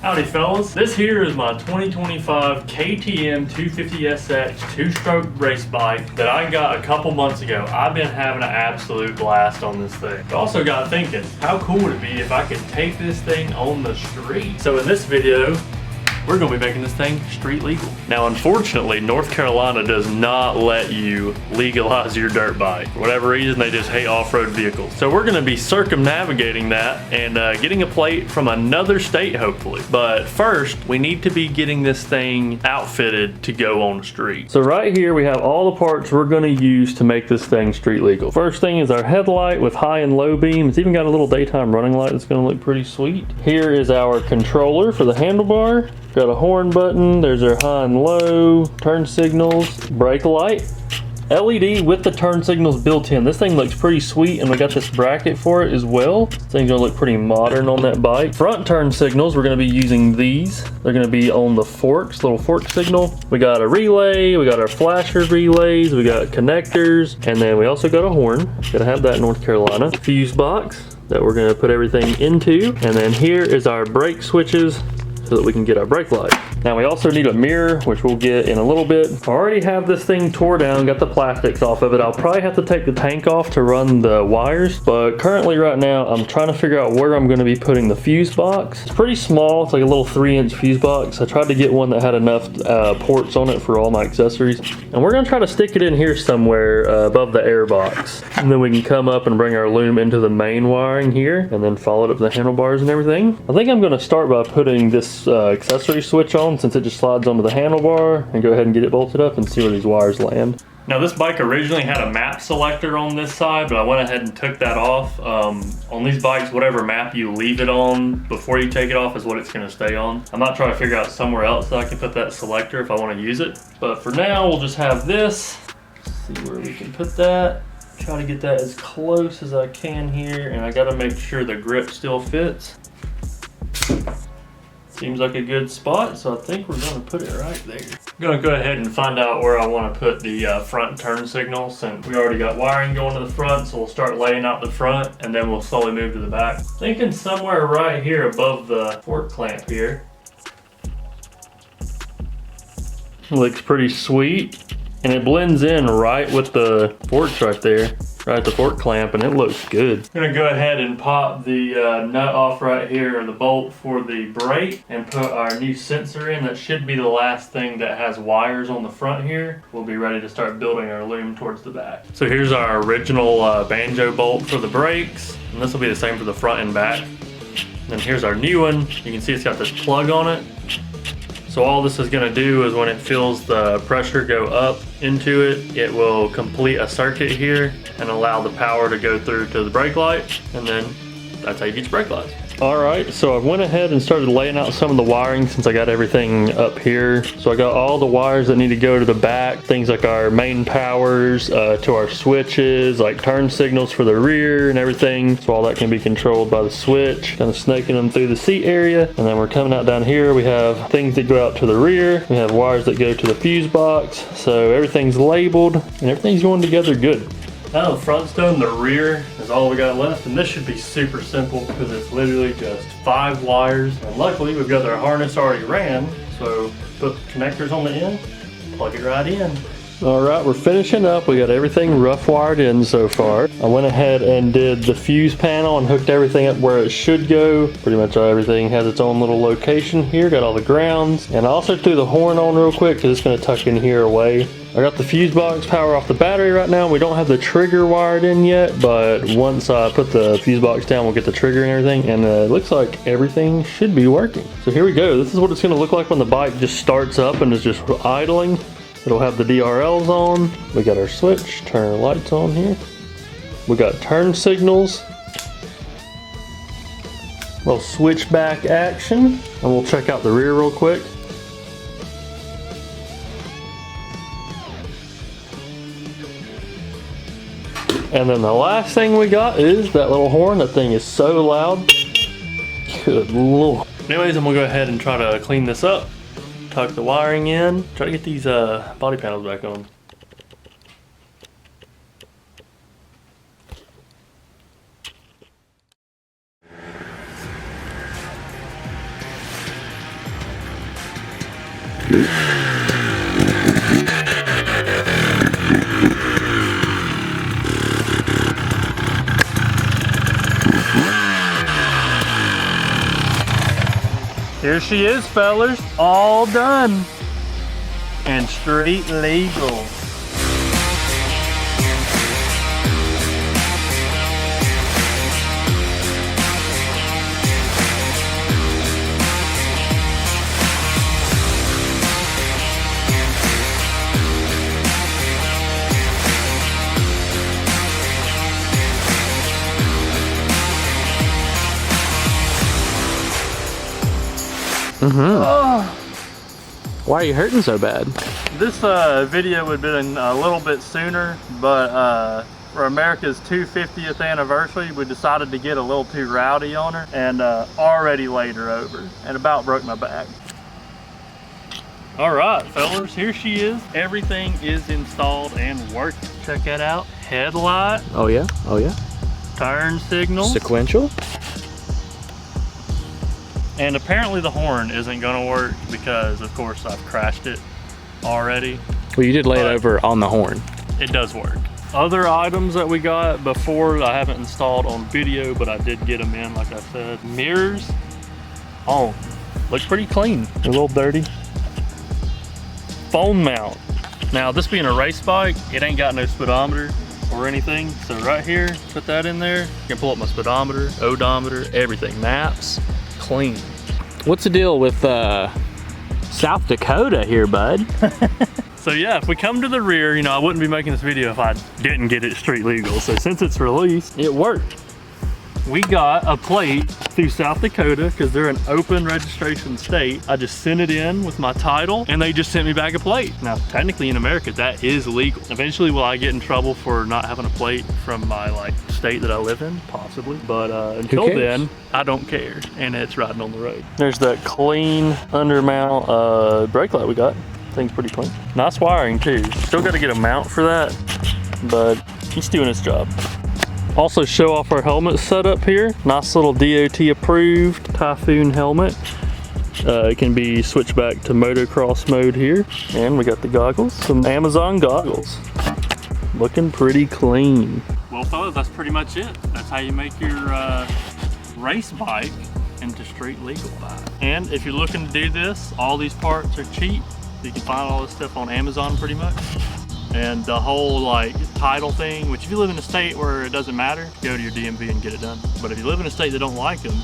Howdy fellas, this here is my 2025 KTM 250SX 2-stroke race bike that I got a couple months ago. I've been having an absolute blast on this thing. I also got thinking, how cool would it be if I could take this thing on the street? So in this video, we're gonna be making this thing street legal. Now, unfortunately, North Carolina does not let you legalize your dirt bike. For whatever reason, they just hate off-road vehicles. So we're gonna be circumnavigating that and getting a plate from another state, hopefully. But first, we need to be getting this thing outfitted to go on the street. So right here, we have all the parts we're gonna use to make this thing street legal. First thing is our headlight with high and low beam. It's even got a little daytime running light that's gonna look pretty sweet. Here is our controller for the handlebar. Got a horn button, there's our high and low, turn signals, brake light, LED with the turn signals built in. This thing looks pretty sweet and we got this bracket for it as well. This thing's gonna look pretty modern on that bike. Front turn signals, we're gonna be using these. They're gonna be on the forks, little fork signal. We got a relay, we got our flasher relays, we got connectors, and then we also got a horn. Gotta have that in North Carolina. Fuse box that we're gonna put everything into. And then here is our brake switches, so that we can get our brake light. Now we also need a mirror, which we'll get in a little bit. I already have this thing tore down, got the plastics off of it. I'll probably have to take the tank off to run the wires, but currently right now I'm trying to figure out where I'm gonna be putting the fuse box. It's pretty small, it's like a little 3-inch fuse box. I tried to get one that had enough ports on it for all my accessories. And we're gonna try to stick it in here somewhere above the air box. And then we can come up and bring our loom into the main wiring here, and then follow it up the handlebars and everything. I think I'm gonna start by putting this accessory switch on, since it just slides onto the handlebar, and go ahead and get it bolted up and see where these wires land. Now this bike originally had a map selector on this side, but I went ahead and took that off. On these bikes, whatever map you leave it on before you take it off is what it's gonna stay on. I'm not trying to figure out somewhere else that I can put that selector if I wanna use it. But for now, we'll just have this. See where we can put that. Try to get that as close as I can here, and I gotta make sure the grip still fits. Seems like a good spot, so I think we're gonna put it right there. I'm gonna go ahead and find out where I wanna put the front turn signal, since we already got wiring going to the front, so we'll start laying out the front and then we'll slowly move to the back. Thinking somewhere right here above the fork clamp here. Looks pretty sweet, and it blends in right with the forks right there. Right at the fork clamp, and it looks good. I'm gonna go ahead and pop the nut off right here, or the bolt for the brake, and put our new sensor in. That should be the last thing that has wires on the front here. We'll be ready to start building our loom towards the back. So here's our original banjo bolt for the brakes, and this will be the same for the front and back. And here's our new one. You can see it's got this plug on it. So all this is gonna do is when it feels the pressure go up into it, it will complete a circuit here and allow the power to go through to the brake light, and then that's how you get your brake lights. All right, so I went ahead and started laying out some of the wiring since I got everything up here. So I got all the wires that need to go to the back, things like our main powers, to our switches, like turn signals for the rear and everything. So all that can be controlled by the switch, kind of snaking them through the seat area. And then we're coming out down here, we have things that go out to the rear. We have wires that go to the fuse box. So everything's labeled and everything's going together good. Now the front's done, the rear is all we got left, and this should be super simple because it's literally just 5 wires. And luckily we've got our harness already ran, so put the connectors on the end, plug it right in. All right, we're finishing up. We got everything rough wired in so far. I went ahead and did the fuse panel and hooked everything up where it should go. Pretty much everything has its own little location here. Got all the grounds. And I also threw the horn on real quick because it's gonna tuck in here away. I got the fuse box power off the battery right now. We don't have the trigger wired in yet, but once I put the fuse box down, we'll get the trigger and everything, and it looks like everything should be working. So here we go. This is what it's gonna look like when the bike just starts up and is just idling. It'll have the DRLs on. We got our switch, turn our lights on here. We got turn signals. Little switchback action. And we'll check out the rear real quick. And then the last thing we got is that little horn. That thing is so loud. Good lord. Anyways, I'm gonna go ahead and try to clean this up. Tuck the wiring in. Try to get these body panels back on. Here she is, fellas, all done and street legal. Oh. Why are you hurting so bad? This video would have been a little bit sooner, but for America's 250th anniversary, we decided to get a little too rowdy on her and already laid her over and about broke my back. All right, fellas, here she is. Everything is installed and working. Check that out. Headlight. Oh yeah, oh yeah. Turn signal. Sequential. And apparently the horn isn't gonna work because of course I've crashed it already. Well, you did lay it over on the horn. It does work. Other items that we got before I haven't installed on video, but I did get them in, like I said. Mirrors on. Looks pretty clean. A little dirty. Phone mount. Now this being a race bike, it ain't got no speedometer or anything. So right here, put that in there. You can pull up my speedometer, odometer, everything. Maps. Clean. What's the deal with South Dakota here, bud? So yeah, if we come to the rear, you know, I wouldn't be making this video if I didn't get it street legal. So since it's released, it worked. We got a plate through South Dakota because they're an open registration state. I just sent it in with my title and they just sent me back a plate. Now, technically in America, that is legal. Eventually, will I get in trouble for not having a plate from my state that I live in? Possibly. But until then, I don't care. And it's riding on the road. There's that clean undermount brake light we got. Thing's pretty clean. Nice wiring too. Still got to get a mount for that, but it's doing its job. Also show off our helmet setup here. Nice little DOT approved Typhoon helmet. It can be switched back to motocross mode here. And we got the goggles, some Amazon goggles. Looking pretty clean. Well fellas, that's pretty much it. That's how you make your race bike into street legal bike. And if you're looking to do this, all these parts are cheap. You can find all this stuff on Amazon pretty much. And the whole title thing, which if you live in a state where it doesn't matter, go to your DMV and get it done. But if you live in a state that don't like them,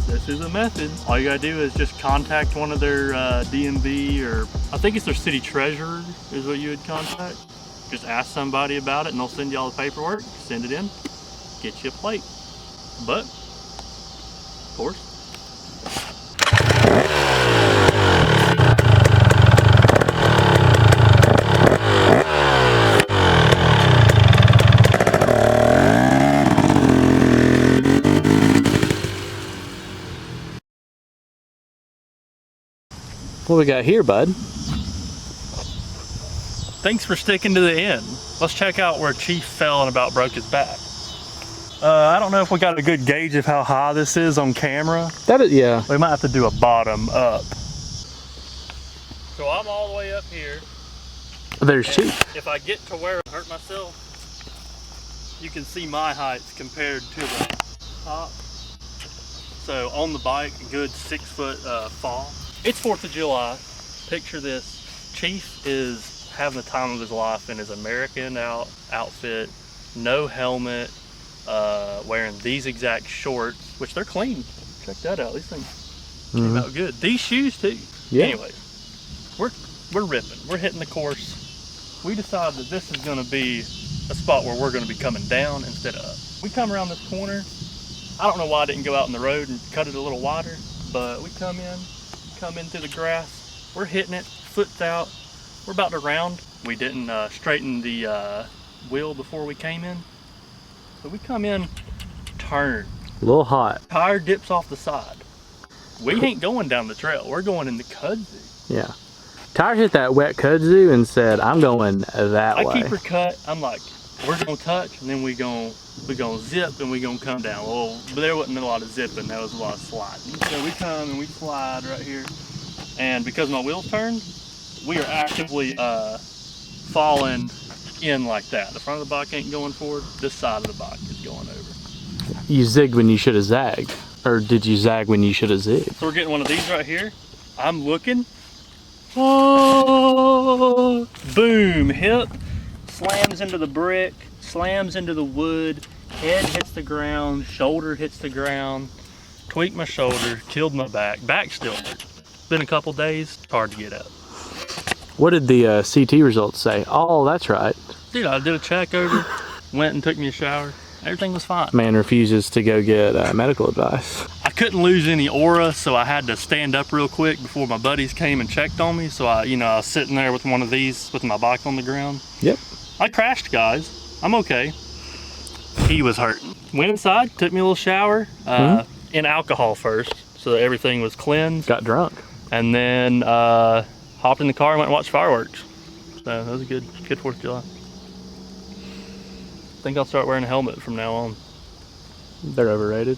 this is a method. All you gotta do is just contact one of their DMV, or I think it's their city treasurer is what you would contact. Just ask somebody about it and they'll send you all the paperwork, send it in, get you a plate. But, of course, What we got here, bud? thanks for sticking to the end. Let's check out where Chief fell and about broke his back. I don't know if we got a good gauge of how high this is on camera. That is, yeah. We might have to do a bottom up. So I'm all the way up here. There's Chief. If I get to where I hurt myself, you can see my height compared to the top. So on the bike, a good 6 foot fall. It's 4th of July. Picture this. Chief is having the time of his life in his American outfit, no helmet, wearing these exact shorts, which they're clean. Check that out. These things came out good. These shoes too. Yeah. Anyways, we're ripping. We're hitting the course. We decided that this is going to be a spot where we're going to be coming down instead of up. We come around this corner. I don't know why I didn't go out in the road and cut it a little wider, but we come in through the grass. We're hitting it, foot's out. We're about to round. We didn't straighten the wheel before we came in. So we come in, turn. A little hot. Tire dips off the side. We ain't going down the trail. We're going in the kudzu. Yeah. Tire hit that wet kudzu and said, I'm going that way. I keep her cut. I'm like, we're gonna touch and then we're gonna zip and we're gonna come down. Well, but there wasn't a lot of zipping, there was a lot of sliding. So we come and we slide right here. And because my wheels turned, we are actively falling in like that. The front of the bike ain't going forward. This side of the bike is going over. You zigged when you should have zagged. Or did you zag when you should have zigged? So we're getting one of these right here. I'm looking. Oh, boom, hip slams into the brick, slams into the wood, head hits the ground, shoulder hits the ground, tweaked my shoulder, killed my back. Back still hurt. Been a couple days, hard to get up. What did the CT results say? Oh, that's right. Dude, I did a check over, went and took me a shower. Everything was fine. Man refuses to go get medical advice. I couldn't lose any aura, so I had to stand up real quick before my buddies came and checked on me. So I was sitting there with one of these with my bike on the ground. Yep. I crashed, guys. I'm okay. He was hurting. Went inside, took me a little shower in alcohol first, so that everything was cleansed. Got drunk. And then hopped in the car and went and watched fireworks. So that was a good 4th of July. I think I'll start wearing a helmet from now on. They're overrated.